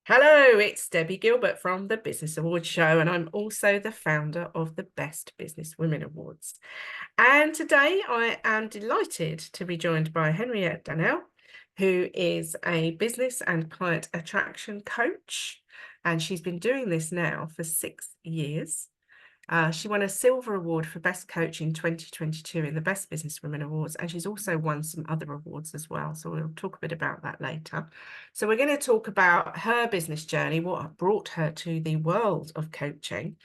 Hello, it's Debbie Gilbert from the Business Awards Show, and I'm also the founder of the Best Business Women Awards. And today I am delighted to be joined by Henriette Danel, who is a business and client attraction coach. And she's been doing this now for 6 years. She won a silver award for Best Coach in 2022 in the Best Businesswomen Awards, and she's also won some other awards as well. So we'll talk a bit about that later. So we're going to talk about her business journey, what brought her to the world of coaching.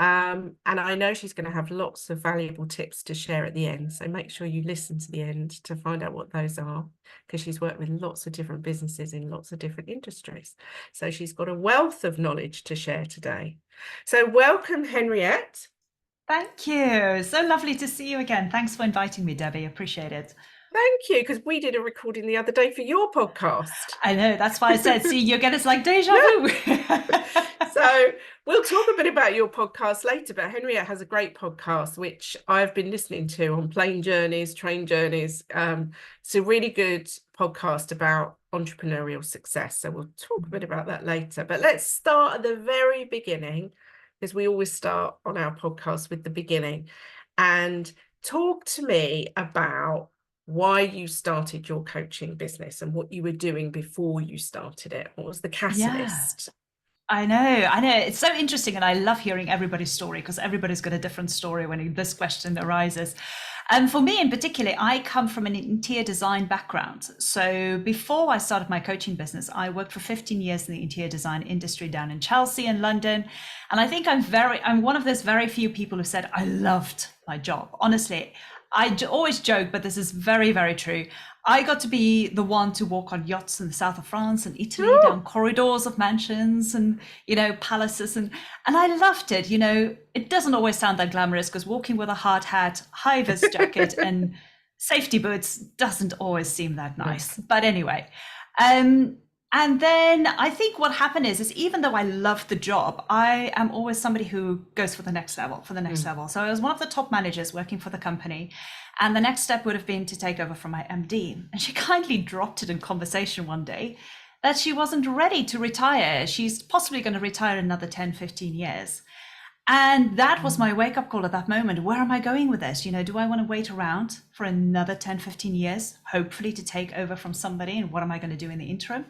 And I know she's going to have lots of valuable tips to share at the end. So make sure you listen to the end to find out what those are, because she's worked with lots of different businesses in lots of different industries. So she's got a wealth of knowledge to share today. So welcome, Henriette. Thank you. So lovely to see you again. Thanks for inviting me, Debbie. Appreciate it. Thank you, because we did a recording the other day for your podcast. I know, that's why I said, see, you get it's like deja vu. So we'll talk a bit about your podcast later, but Henriette has a great podcast, which I've been listening to on plane journeys, train journeys. It's a really good podcast about entrepreneurial success. So we'll talk a bit about that later. But let's start at the very beginning, because we always start on our podcast with the beginning. And talk to me about why you started your coaching business and what you were doing before you started it. What was the catalyst? Yeah. I know. It's so interesting. And I love hearing everybody's story because everybody's got a different story when this question arises. And for me in particular, I come from an interior design background. So before I started my coaching business, I worked for 15 years in the interior design industry down in Chelsea and London. And I think I'm one of those very few people who said, I loved my job. Honestly, always joke, but this is very, very true. I got to be the one to walk on yachts in the south of France and Italy, down corridors of mansions and, palaces. And I loved it. It doesn't always sound that glamorous because walking with a hard hat, high-vis jacket and safety boots doesn't always seem that nice. But anyway, and then I think what happened is even though I love the job, I am always somebody who goes for the next level, level. So I was one of the top managers working for the company. And the next step would have been to take over from my MD. And she kindly dropped it in conversation one day that she wasn't ready to retire. She's possibly going to retire another 10, 15 years. And that was my wake-up call at that moment. Where am I going with this? Do I want to wait around for another 10, 15 years, hopefully to take over from somebody? And what am I going to do in the interim?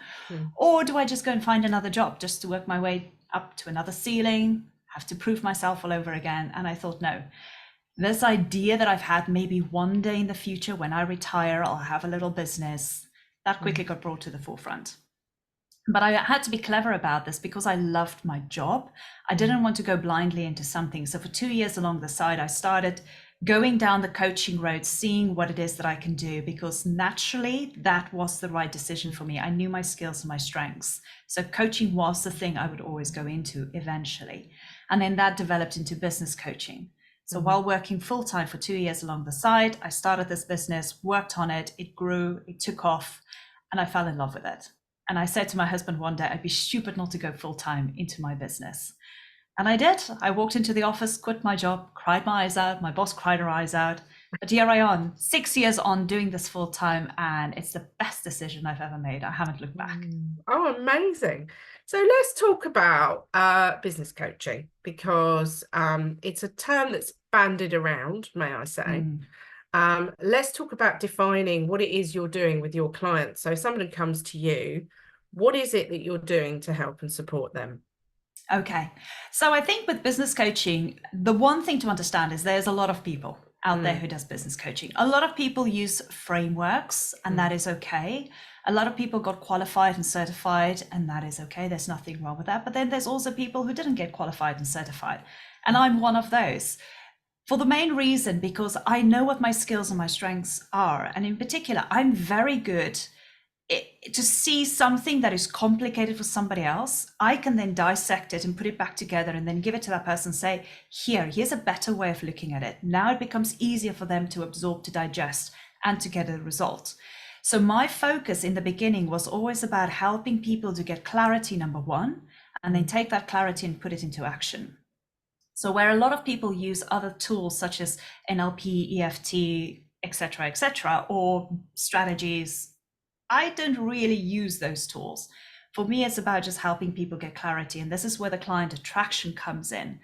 Or do I just go and find another job just to work my way up to another ceiling, have to prove myself all over again? And I thought, no. This idea that I've had maybe one day in the future when I retire, I'll have a little business, that quickly got brought to the forefront. But I had to be clever about this because I loved my job. I didn't want to go blindly into something. So for 2 years along the side, I started going down the coaching road, seeing what it is that I can do, because naturally that was the right decision for me. I knew my skills and my strengths. So coaching was the thing I would always go into eventually. And then that developed into business coaching. So while working full-time for 2 years along the side, I started this business, worked on it, it grew, it took off, and I fell in love with it. And I said to my husband one day, I'd be stupid not to go full-time into my business. And I did. I walked into the office, quit my job, cried my eyes out. My boss cried her eyes out. But here I am, 6 years on doing this full-time, and it's the best decision I've ever made. I haven't looked back. Oh, amazing. So let's talk about business coaching, because it's a term that's bandied around, may I say. Let's talk about defining what it is you're doing with your clients. So if somebody comes to you, what is it that you're doing to help and support them? Okay. So I think with business coaching, the one thing to understand is there's a lot of people out there who does business coaching. A lot of people use frameworks, and that is okay. A lot of people got qualified and certified, and that is okay. There's nothing wrong with that. But then there's also people who didn't get qualified and certified. And I'm one of those. For the main reason, because I know what my skills and my strengths are. And in particular, I'm very good to see something that is complicated for somebody else. I can then dissect it and put it back together and then give it to that person and say, here's a better way of looking at it. Now it becomes easier for them to absorb, to digest, and to get a result. So my focus in the beginning was always about helping people to get clarity, number one, and then take that clarity and put it into action. So where a lot of people use other tools such as NLP, EFT, etc., or strategies, I don't really use those tools. For me, it's about just helping people get clarity. And this is where the client attraction comes in.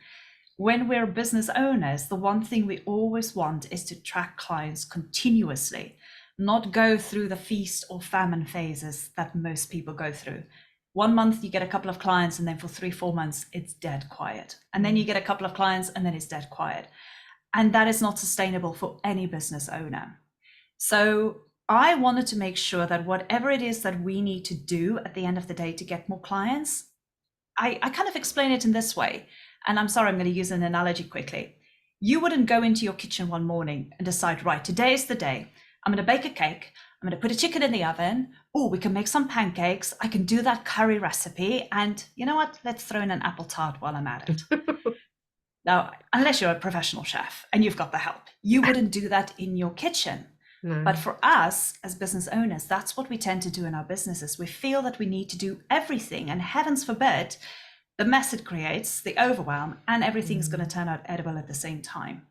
When we're business owners, the one thing we always want is to track clients continuously, not go through the feast or famine phases that most people go through. 1 month you get a couple of clients, and then for 3-4 months it's dead quiet, and then you get a couple of clients and then it's dead quiet, and that is not sustainable for any business owner. So I wanted to make sure that whatever it is that we need to do at the end of the day to get more clients, I kind of explain it in this way. And I'm sorry, I'm going to use an analogy quickly. You wouldn't go into your kitchen one morning and decide, right, today is the day. I'm going to bake a cake. I'm going to put a chicken in the oven. Oh, we can make some pancakes. I can do that curry recipe. And you know what? Let's throw in an apple tart while I'm at it. Now, unless you're a professional chef and you've got the help, you wouldn't do that in your kitchen. No. But for us as business owners, that's what we tend to do in our businesses. We feel that we need to do everything, and heavens forbid, the mess it creates, the overwhelm, and everything's going to turn out edible at the same time.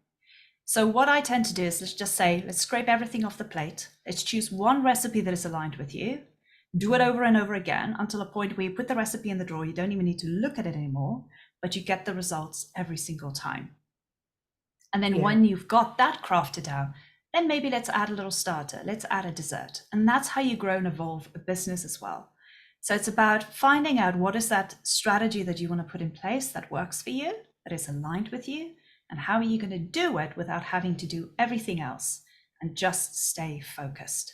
So what I tend to do is, let's just say, let's scrape everything off the plate. Let's choose one recipe that is aligned with you. Do it over and over again until a point where you put the recipe in the drawer. You don't even need to look at it anymore, but you get the results every single time. And then when you've got that crafted down, then maybe let's add a little starter. Let's add a dessert. And that's how you grow and evolve a business as well. So it's about finding out what is that strategy that you want to put in place that works for you, that is aligned with you, and how are you going to do it without having to do everything else, and just stay focused.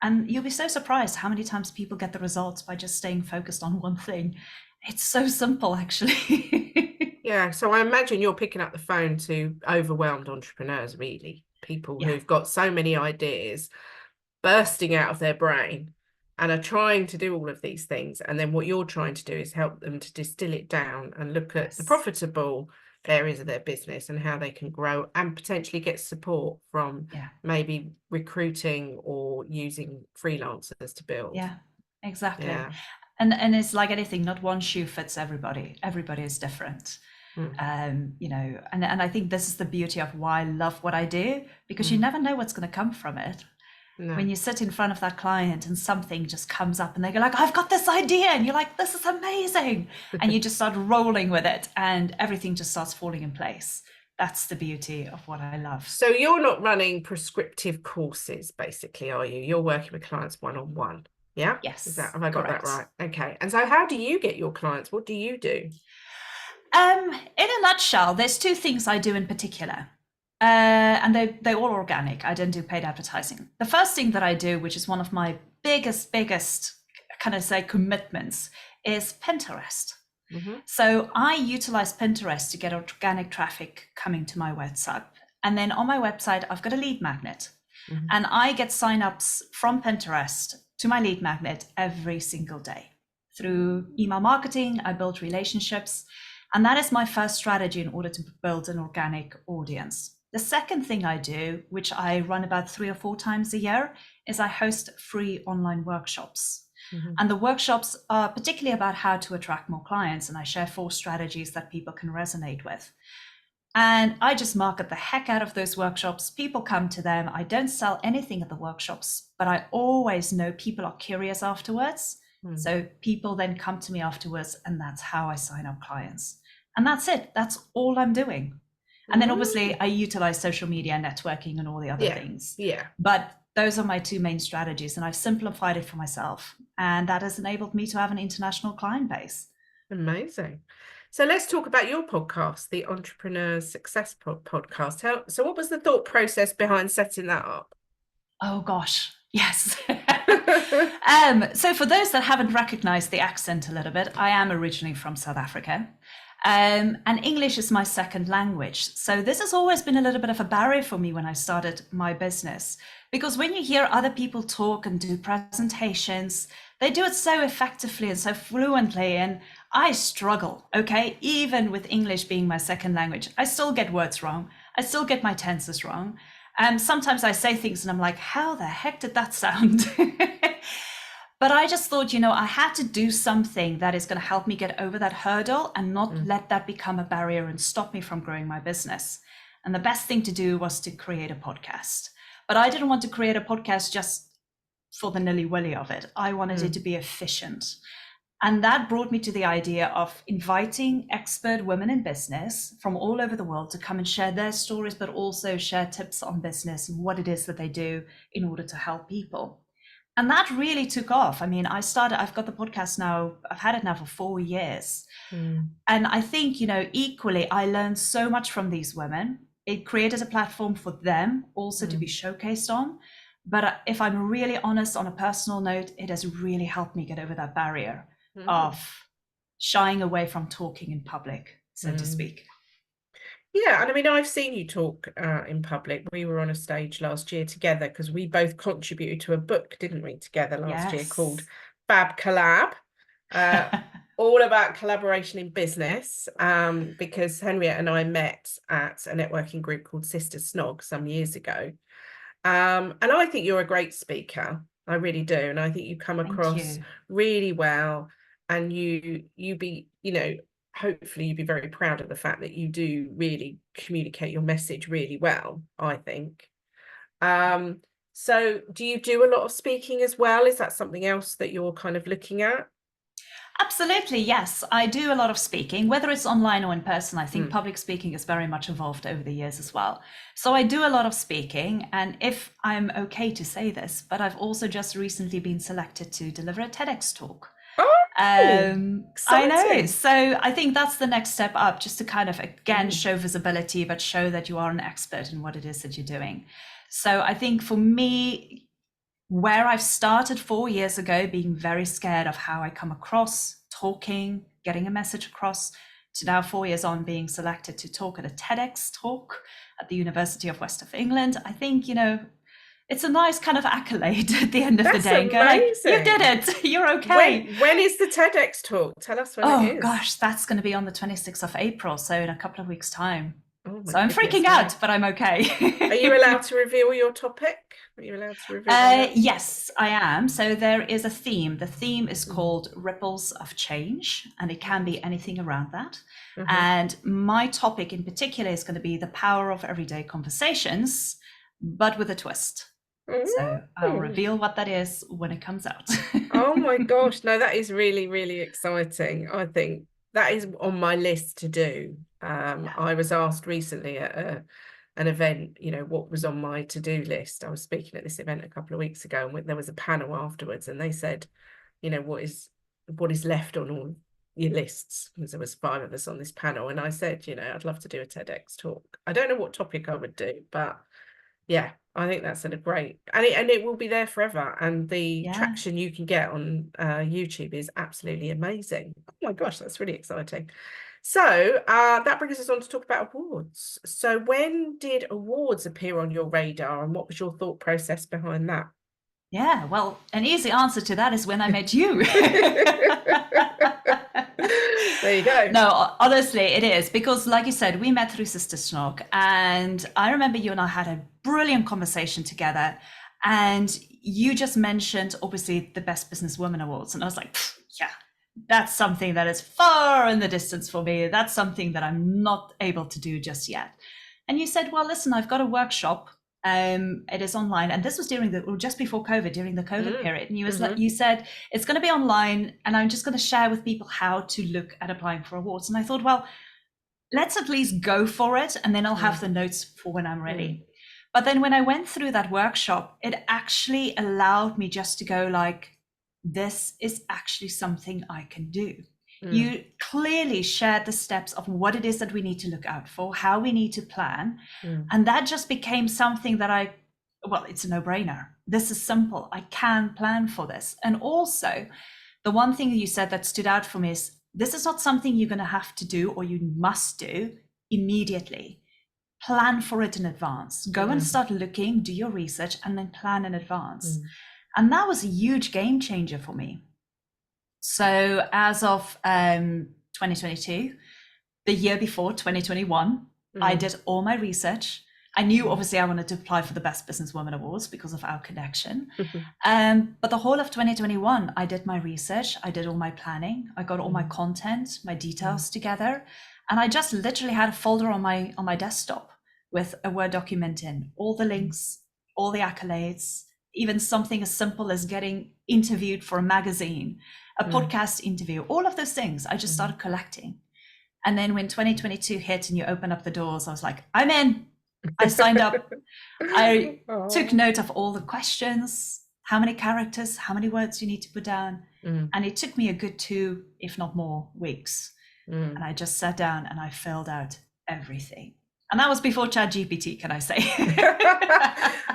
And you'll be so surprised how many times people get the results by just staying focused on one thing. It's so simple, actually. Yeah, so I imagine you're picking up the phone to overwhelmed entrepreneurs, really. People who've got so many ideas bursting out of their brain and are trying to do all of these things. And then what you're trying to do is help them to distill it down and look at the profitable areas of their business and how they can grow and potentially get support from maybe recruiting or using freelancers to build. Yeah, exactly. Yeah. And it's like anything, not one shoe fits everybody. Everybody is different. You know, and I think this is the beauty of why I love what I do, because you never know what's going to come from it. No. When you sit in front of that client and something just comes up and they go like, I've got this idea, and you're like, this is amazing. And you just start rolling with it and everything just starts falling in place. That's the beauty of what I love. So you're not running prescriptive courses, basically, are you? You're working with clients one-on-one. Yeah? Yes. Have I got that right? Okay. And so how do you get your clients? What do you do? In a nutshell, there's two things I do in particular. And they're all organic. I don't do paid advertising. The first thing that I do, which is one of my biggest, kind of say commitments, is Pinterest. So I utilize Pinterest to get organic traffic coming to my website. And then on my website, I've got a lead magnet. And I get signups from Pinterest to my lead magnet every single day. Through email marketing, I build relationships. And that is my first strategy in order to build an organic audience. The second thing I do, which I run about 3 or 4 times a year, is I host free online workshops. And the workshops are particularly about how to attract more clients. And I share 4 strategies that people can resonate with. And I just market the heck out of those workshops. People come to them. I don't sell anything at the workshops, but I always know people are curious afterwards. So people then come to me afterwards, and that's how I sign up clients. And that's it. That's all I'm doing. And then obviously I utilize social media, networking, and all the other things. Yeah. But those are my 2 main strategies, and I've simplified it for myself. And that has enabled me to have an international client base. Amazing. So let's talk about your podcast, the Entrepreneur Success Podcast. So what was the thought process behind setting that up? Oh, gosh. Yes. So for those that haven't recognized the accent a little bit, I am originally from South Africa. And English is my second language. So this has always been a little bit of a barrier for me when I started my business, because when you hear other people talk and do presentations, they do it so effectively and so fluently, and I struggle, okay? Even with English being my second language, I still get words wrong. I still get my tenses wrong. And sometimes I say things and I'm like, how the heck did that sound? But I just thought, you know, I had to do something that is going to help me get over that hurdle and not let that become a barrier and stop me from growing my business. And the best thing to do was to create a podcast. But I didn't want to create a podcast just for the nilly-willy of it. I wanted it to be efficient. And that brought me to the idea of inviting expert women in business from all over the world to come and share their stories, but also share tips on business and what it is that they do in order to help people. And that really took off. I mean, I've got the podcast now, I've had it now for 4 years. And I think, equally, I learned so much from these women. It created a platform for them also to be showcased on. But if I'm really honest, on a personal note, it has really helped me get over that barrier of shying away from talking in public, so to speak. Yeah, and I mean, I've seen you talk in public. We were on a stage last year together because we both contributed to a book, didn't we, together last year called Fab Collab, all about collaboration in business, because Henriette and I met at a networking group called Sister Snog some years ago. And I think you're a great speaker. I really do. And I think you come across really well, and hopefully you'd be very proud of the fact that you do really communicate your message really well, I think. So do you do a lot of speaking as well? Is that something else that you're kind of looking at? Absolutely, yes. I do a lot of speaking, whether it's online or in person. I think public speaking is very much evolved over the years as well. So I do a lot of speaking, and if I'm okay to say this, but I've also just recently been selected to deliver a Tedx talk. I know. So I think that's the next step up, just to kind of, again, show visibility, but show that you are an expert in what it is that you're doing. So I think for me, where I've started 4 years ago, being very scared of how I come across, talking, getting a message across, to now 4 years on being selected to talk at a Tedx talk at the University of West of England, I think, it's a nice kind of accolade at the end of the day. Go like, you did it, you're okay. When is the Tedx talk? Tell us when it is. Oh gosh, that's going to be on the 26th of April, so in a couple of weeks' time. So I'm freaking goodness, out, but I'm okay. Are you allowed to reveal your topic? Are you allowed to reveal Yes, I am. So there is a theme. The theme is called Ripples of Change, and it can be anything around that. And my topic in particular is going to be the power of everyday conversations, but with a twist. So I'll reveal what that is when it comes out. Oh my gosh, no, that is really, really exciting. I think that is on my list to do. I was asked recently at an event, what was on my to-do list. I was speaking at this event a couple of weeks ago, and there was a panel afterwards, and they said, what is left on all your lists? Because there was 5 of us on this panel, and I said, I'd love to do a TEDx talk. I don't know what topic I would do, but yeah, I think that's a great, and it will be there forever, and the traction you can get on YouTube is absolutely amazing. Oh my gosh, that's really exciting. So that brings us on to talk about awards. So when did awards appear on your radar, and what was your thought process behind that? Yeah, well, an easy answer to that is when I met you. There you go. No, honestly, it is, because like you said, we met through Sister Snog, and I remember you and I had a brilliant conversation together, and you just mentioned, obviously, the Best Businesswomen Awards, and I was like, yeah, that's something that is far in the distance for me. That's something that I'm not able to do just yet. And you said, well, listen, I've got a workshop. It is online, and this was just before COVID, during the COVID period. And you said it's going to be online, and I'm just going to share with people how to look at applying for awards. And I thought, well, let's at least go for it, and then I'll have the notes for when I'm ready. But then when I went through that workshop, it actually allowed me just to go like, this is actually something I can do. You clearly shared the steps of what it is that we need to look out for, how we need to plan. And that just became something that it's a no-brainer. This is simple. I can plan for this. And also, the one thing you said that stood out for me is, this is not something you're going to have to do or you must do immediately. Plan for it in advance. Go and start looking, do your research, and then plan in advance. And that was a huge game changer for me. So as of 2022, the year before 2021, I did all my research. I knew obviously I wanted to apply for the Best Businesswomen Awards because of our connection. But the whole of 2021, I did my research. I did all my planning. I got all my content, my details together. And I just literally had a folder on my desktop with a Word document in, all the links, all the accolades, even something as simple as getting interviewed for a magazine. a podcast interview, all of those things. I just started collecting. And then when 2022 hit and you open up the doors, I was like, I'm in. I signed up. I took note of all the questions, how many characters, how many words you need to put down. And it took me a good 2, if not more, weeks. And I just sat down and I filled out everything. And that was before ChatGPT, can I say?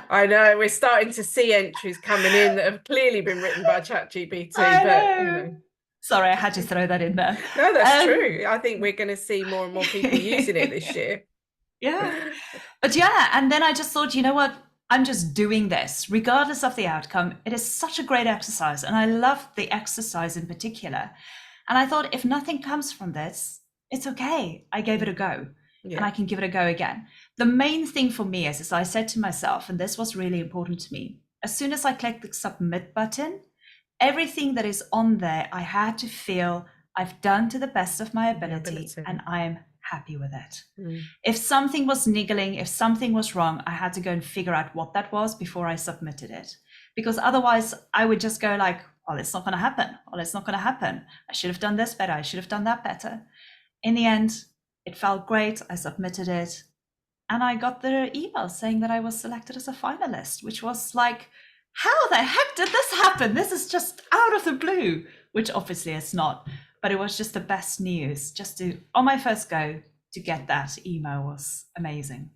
I know, we're starting to see entries coming in that have clearly been written by ChatGPT. But you know. Sorry, I had to throw that in there. No, that's true. I think we're going to see more and more people using it this year. Yeah. But yeah, and then I just thought, you know what? I'm just doing this, regardless of the outcome. It is such a great exercise. And I love the exercise in particular. And I thought, if nothing comes from this, it's okay. I gave it a go. Yeah. And I can give it a go again. The main thing for me is I said to myself, and this was really important to me, as soon as I clicked the submit button, everything that is on there, I had to feel I've done to the best of my ability. And I'm happy with it. If something was niggling, if something was wrong, I had to go and figure out what that was before I submitted it. Because otherwise I would just go like, well, it's not going to happen. Well, it's not going to happen. I should have done this better. I should have done that better. In the end, it felt great. I submitted it. And I got the email saying that I was selected as a finalist, which was like, how the heck did this happen? This is just out of the blue, which obviously it's not. But it was just the best news. Just to, on my first go, to get that email was amazing.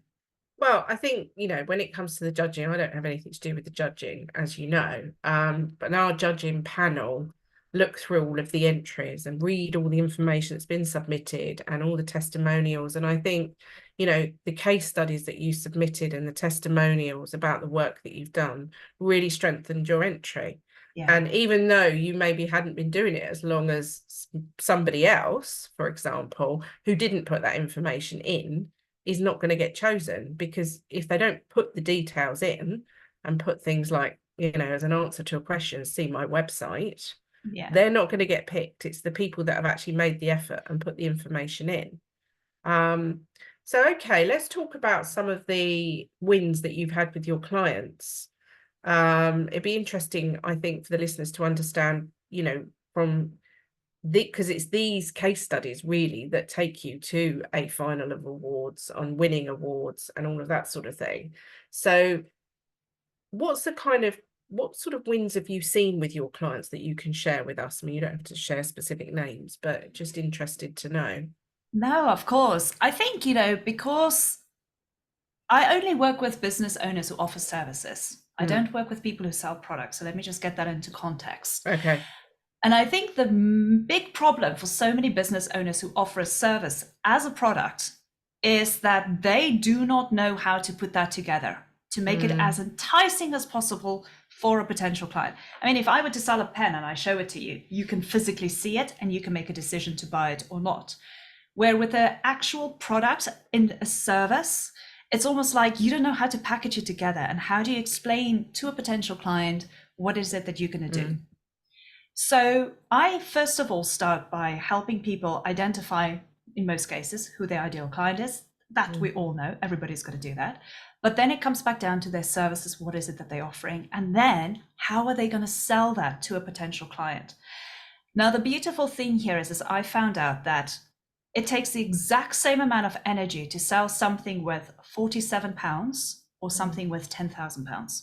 Well, I think, you know, when it comes to the judging, I don't have anything to do with the judging, as you know, but our judging panel look through all of the entries and read all the information that's been submitted and all the testimonials. And I think, you know, the case studies that you submitted and the testimonials about the work that you've done really strengthened your entry. Yeah. And even though you maybe hadn't been doing it as long as somebody else, for example, who didn't put that information in, is not going to get chosen, because if they don't put the details in and put things like, you know, as an answer to a question, see my website, yeah, they're not going to get picked. It's the people that have actually made the effort and put the information in. So, okay, let's talk about some of the wins that you've had with your clients. It'd be interesting, I think, for the listeners to understand, you know, from because it's these case studies really that take you to a final of awards, on winning awards and all of that sort of thing. So what sort of wins have you seen with your clients that you can share with us? I mean, you don't have to share specific names, but just interested to know. No, of course. I think, you know, because I only work with business owners who offer services. I don't work with people who sell products. So let me just get that into context. Okay. And I think the big problem for so many business owners who offer a service as a product is that they do not know how to put that together to make it as enticing as possible for a potential client. I mean, if I were to sell a pen and I show it to you, you can physically see it and you can make a decision to buy it or not. Where with an actual product in a service, it's almost like you don't know how to package it together. And how do you explain to a potential client, what is it that you're going to do? So I, first of all, start by helping people identify, in most cases, who their ideal client is. That we all know, everybody's going to do that. But then it comes back down to their services. What is it that they're offering? And then how are they going to sell that to a potential client? Now, the beautiful thing here is I found out that it takes the exact same amount of energy to sell something with £47 or something with £10,000.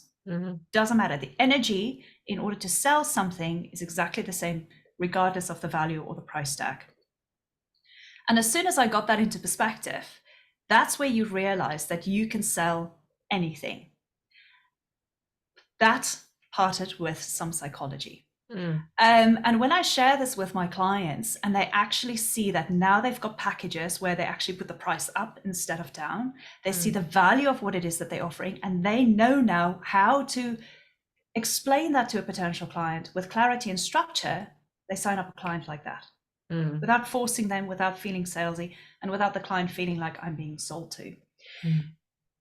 Doesn't matter. The energy in order to sell something is exactly the same, regardless of the value or the price tag. And as soon as I got that into perspective, that's where you realize that you can sell anything. That parted with some psychology. And when I share this with my clients and they actually see that now they've got packages where they actually put the price up instead of down, they see the value of what it is that they're offering, and they know now how to explain that to a potential client with clarity and structure, they sign up a client like that without forcing them, without feeling salesy, and without the client feeling like I'm being sold to.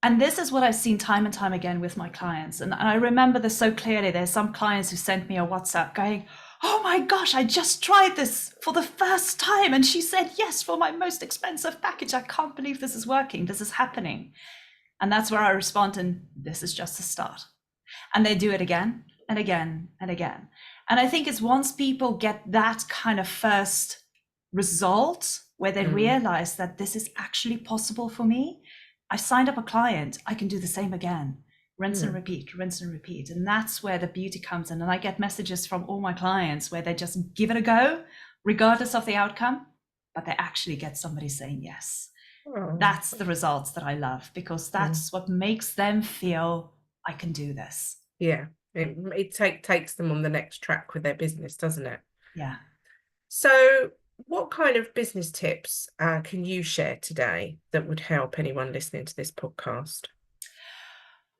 And this is what I've seen time and time again with my clients. And I remember this so clearly. There's some clients who sent me a WhatsApp going, oh my gosh, I just tried this for the first time. And she said, yes, for my most expensive package. I can't believe this is working. This is happening. And that's where I respond, and this is just a start. And they do it again and again and again. And I think it's once people get that kind of first result where they realize that this is actually possible for me. I signed up a client, I can do the same again. Rinse and repeat, rinse and repeat. And that's where the beauty comes in. And I get messages from all my clients where they just give it a go, regardless of the outcome, but they actually get somebody saying yes. Oh. That's the results that I love, because that's what makes them feel I can do this. Yeah, it takes them on the next track with their business, doesn't it? Yeah. So what kind of business tips can you share today that would help anyone listening to this podcast?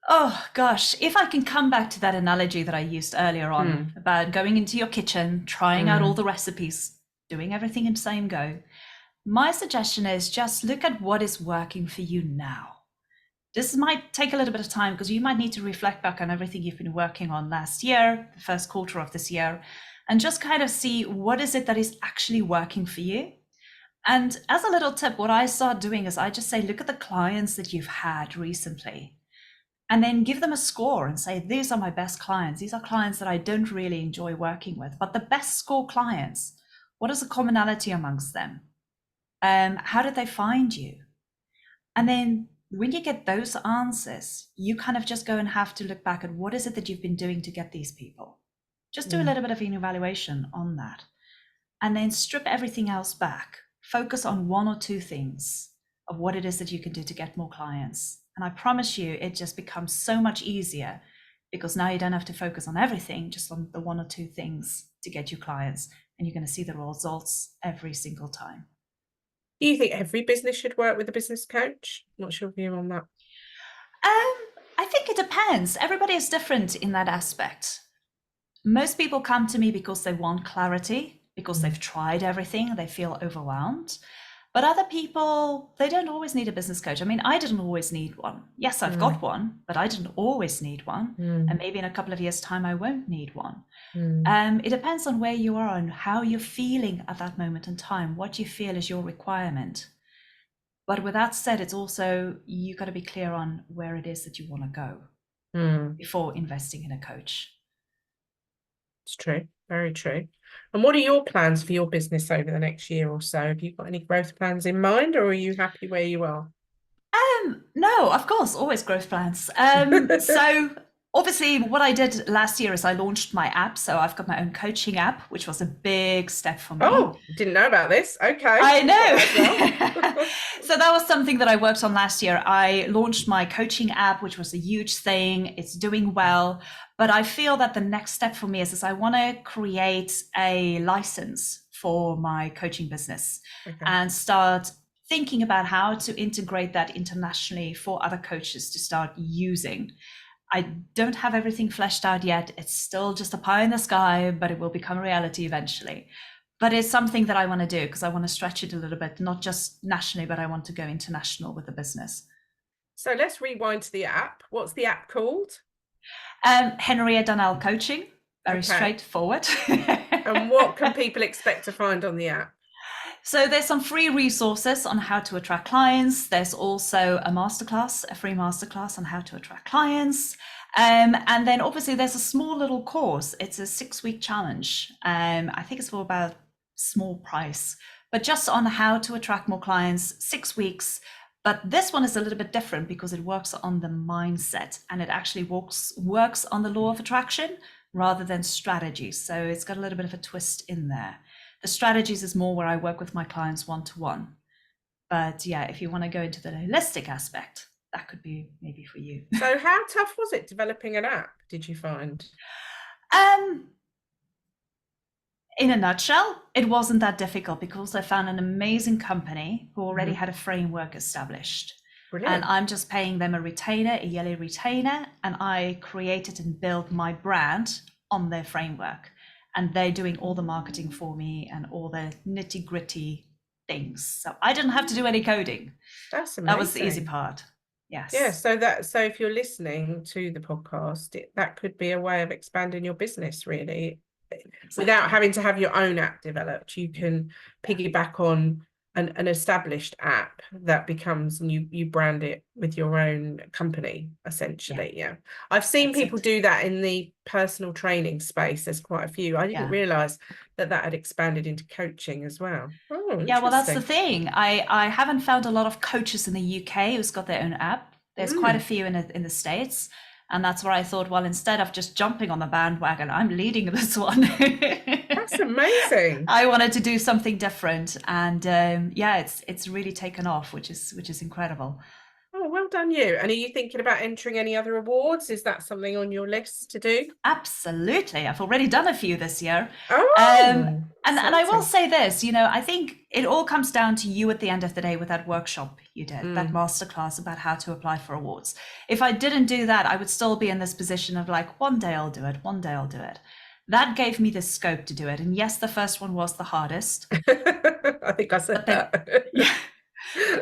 Oh gosh, if I can come back to that analogy that I used earlier on about going into your kitchen, trying out all the recipes, doing everything in the same go, my suggestion is just look at what is working for you now. This might take a little bit of time because you might need to reflect back on everything you've been working on last year, the first quarter of this year, and just kind of see what is it that is actually working for you. And as a little tip, what I start doing is I just say, look at the clients that you've had recently, and then give them a score and say, these are my best clients. These are clients that I don't really enjoy working with, but the best score clients, what is the commonality amongst them? How did they find you? And then when you get those answers, you kind of just go and have to look back at what is it that you've been doing to get these people. Just do a little bit of an evaluation on that. And then strip everything else back. Focus on one or two things of what it is that you can do to get more clients. And I promise you, it just becomes so much easier because now you don't have to focus on everything, just on the one or two things to get you clients. And you're going to see the results every single time. Do you think every business should work with a business coach? What's your view on that? I think it depends. Everybody is different in that aspect. Most people come to me because they want clarity, because they've tried everything, they feel overwhelmed. But other people, they don't always need a business coach. I mean, I didn't always need one. Yes, I've got one, but I didn't always need one. And maybe in a couple of years' time, I won't need one. It depends on where you are and how you're feeling at that moment in time, what you feel is your requirement. But with that said, it's also, you got to be clear on where it is that you want to go before investing in a coach. It's true. Very true. And what are your plans for your business over the next year or so? Have you got any growth plans in mind, or are you happy where you are? No, of course, always growth plans. So obviously what I did last year is I launched my app. So I've got my own coaching app, which was a big step for me. Oh, didn't know about this. Okay. I know. So that was something that I worked on last year. I launched my coaching app, which was a huge thing. It's doing well. But I feel that the next step for me is I want to create a license for my coaching business and start thinking about how to integrate that internationally for other coaches to start using. I don't have everything fleshed out yet. It's still just a pie in the sky, but it will become a reality eventually. But it's something that I want to do because I want to stretch it a little bit, not just nationally, but I want to go international with the business. So let's rewind to the app. What's the app called? Henriette Danel Coaching. Very straightforward. And what can people expect to find on the app? So there's some free resources on how to attract clients. There's also a masterclass, a free masterclass on how to attract clients. And then obviously there's a small little course. It's a 6-week challenge. I think it's for about small price, but just on how to attract more clients, 6 weeks. But this one is a little bit different because it works on the mindset and it actually works on the law of attraction rather than strategies. So it's got a little bit of a twist in there. The strategies is more where I work with my clients one-to-one. But yeah, if you want to go into the holistic aspect, that could be maybe for you. So how tough was it developing an app, did you find? In a nutshell, it wasn't that difficult because I found an amazing company who already had a framework established. Brilliant. And I'm just paying them a retainer, a yearly retainer, and I created and built my brand on their framework. And they're doing all the marketing for me and all the nitty gritty things. So I didn't have to do any coding. That's amazing. That was the easy part. Yes. Yeah. So if you're listening to the podcast, that could be a way of expanding your business, really. Exactly. Without having to have your own app developed, you can piggyback on an established app that becomes, and you brand it with your own company, essentially. Yeah. I've seen people do that in the personal training space. There's quite a few. I didn't realize that had expanded into coaching as well. Oh, yeah, well, that's the interesting. thing. I haven't found a lot of coaches in the UK who's got their own app. There's quite a few in the States. And that's where I thought, well, instead of just jumping on the bandwagon, I'm leading this one. That's amazing. I wanted to do something different, and yeah, it's really taken off, which is incredible. Oh, well done you. And are you thinking about entering any other awards? Is that something on your list to do? Absolutely. I've already done a few this year. Oh, and I will say this, I think it all comes down to you at the end of the day with that workshop you did, that masterclass about how to apply for awards. If I didn't do that, I would still be in this position of like, one day I'll do it, one day I'll do it. That gave me the scope to do it. And yes, the first one was the hardest. I think I said that. Yeah.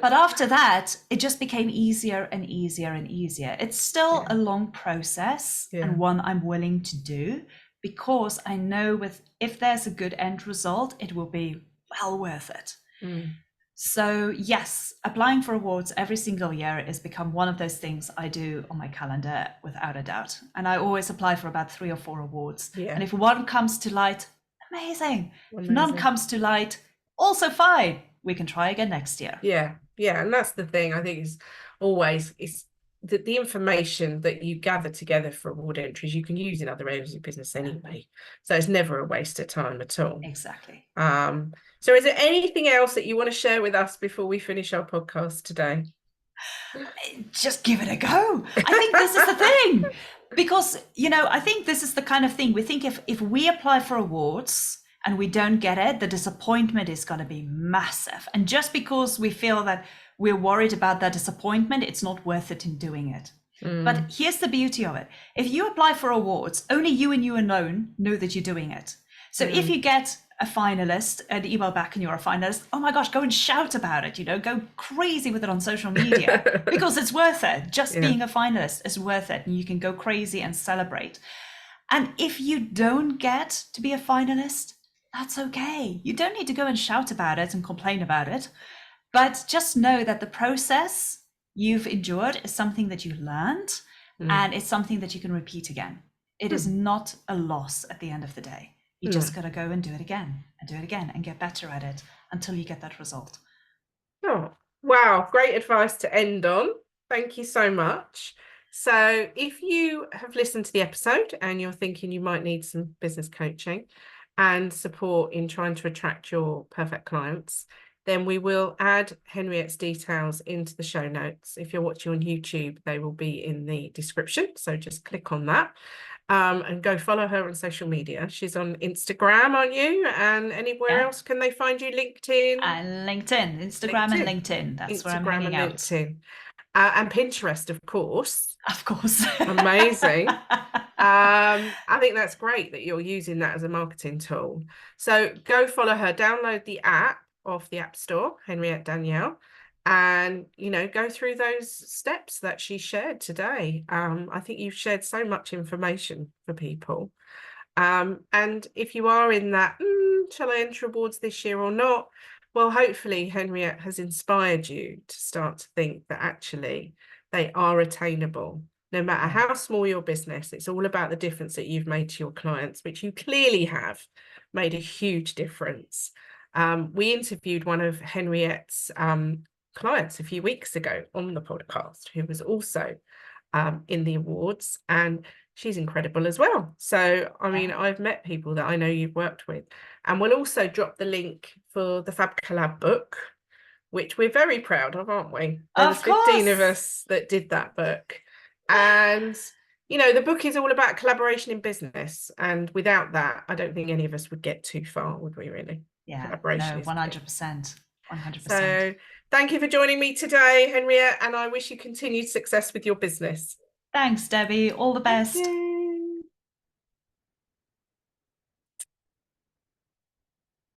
But after that, it just became easier and easier and easier. It's still a long process and one I'm willing to do, because I know if there's a good end result, it will be well worth it. So yes, applying for awards every single year has become one of those things I do on my calendar without a doubt. And I always apply for about 3 or 4 awards. And if one comes to light, amazing. If none comes to light, also fine. We can try again next year. Yeah. And that's the thing. I think is always the information that you gather together for award entries, you can use in other areas of business anyway. So it's never a waste of time at all. Exactly. So is there anything else that you want to share with us before we finish our podcast today? Just give it a go. I think this is the thing, because, I think this is the kind of thing we think if we apply for awards and we don't get it, the disappointment is going to be massive. And just because we feel that we're worried about that disappointment, it's not worth it in doing it. But here's the beauty of it. If you apply for awards, only you and you alone know that you're doing it. So if you get a finalist, an email back and you're a finalist, oh my gosh, go and shout about it, go crazy with it on social media, because it's worth it. Just being a finalist is worth it. And you can go crazy and celebrate. And if you don't get to be a finalist, that's okay. You don't need to go and shout about it and complain about it, but just know that the process you've endured is something that you learned, and it's something that you can repeat again. It is not a loss at the end of the day. You just got to go and do it again and do it again and get better at it until you get that result. Oh, wow. Great advice to end on. Thank you so much. So if you have listened to the episode and you're thinking you might need some business coaching and support in trying to attract your perfect clients, then we will add Henriette's details into the show notes. If you're watching on YouTube, they will be in the description. So just click on that and go follow her on social media. She's on Instagram, aren't you? And anywhere else can they find you? LinkedIn? And LinkedIn, Instagram and LinkedIn. That's where I'm hanging out. LinkedIn. And Pinterest, of course. Of course. Amazing. I think that's great that you're using that as a marketing tool. So go follow her, download the app off the App Store, Henriette Danel, and go through those steps that she shared today. I think you've shared so much information for people. And if you are in that, shall I enter awards this year or not? Well, hopefully Henriette has inspired you to start to think that actually they are attainable. No matter how small your business, it's all about the difference that you've made to your clients, which you clearly have made a huge difference. We interviewed one of Henriette's clients a few weeks ago on the podcast, who was also in the awards, and she's incredible as well. So, I mean, I've met people that I know you've worked with, and we'll also drop the link for the Fab Collab book, which we're very proud of, aren't we? There's 15 of us that did that book. And, the book is all about collaboration in business. And without that, I don't think any of us would get too far, would we really? Yeah, no, 100%. 100%. So thank you for joining me today, Henriette, and I wish you continued success with your business. Thanks, Debbie. All the best.